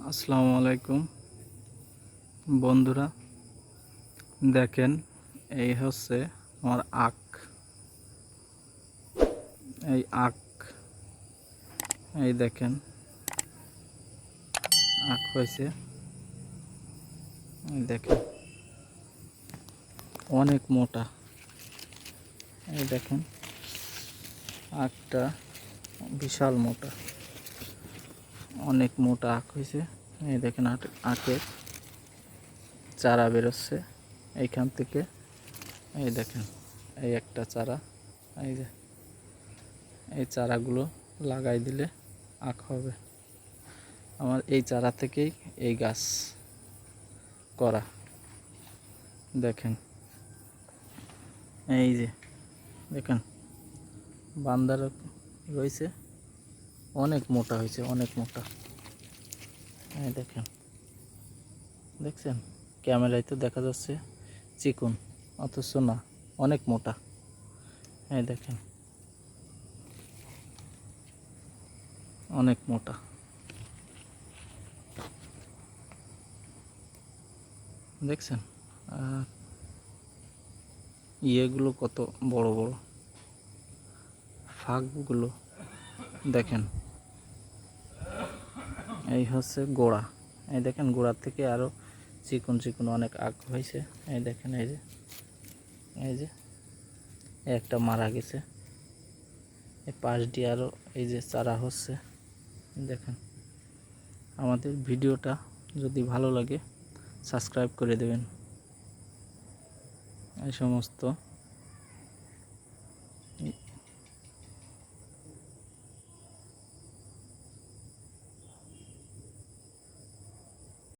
আসসালামু আলাইকুম বন্ধুরা, দেখেন এই হচ্ছে আমার আখ। এই আখ, এই দেখেন আখ হয়েছে। এই দেখেন অনেক মোটা। এই দেখেন আখটা বিশাল মোটা, অনেক মোটা আখ হয়েছে। এই দেখেন আখের চারা বেরোচ্ছে এইখান থেকে। এই দেখেন এই একটা চারা, এই যে এই চারাগুলো লাগাই দিলে আখ হবে। আমার এই চারা থেকেই এই গাছ করা। দেখেন এই যে দেখেন বান্দার রয়েছে, অনেক মোটা হয়েছে, অনেক মোটা। এই দেখেন, দেখছেন ক্যামেরায় তো দেখা যাচ্ছে চিকন, অথচ না, অনেক মোটা। এই দেখেন অনেক মোটা। দেখছেন আর ইয়েগুলো কত বড় বড়, ফাঁকগুলো দেখেন। এই হচ্ছে গোড়া। এই দেখেন গোড়ার থেকে আরো চিকন চিকন অনেক আখ হয়েছে। এই দেখেন এই যে এই যে একটা মারা গেছে, এই পাশ দিয়ে আরো এই যে চারা হচ্ছে। দেখেন আমাদের ভিডিওটা যদি ভালো লাগে সাবস্ক্রাইব করে দেবেন। এই সমস্ত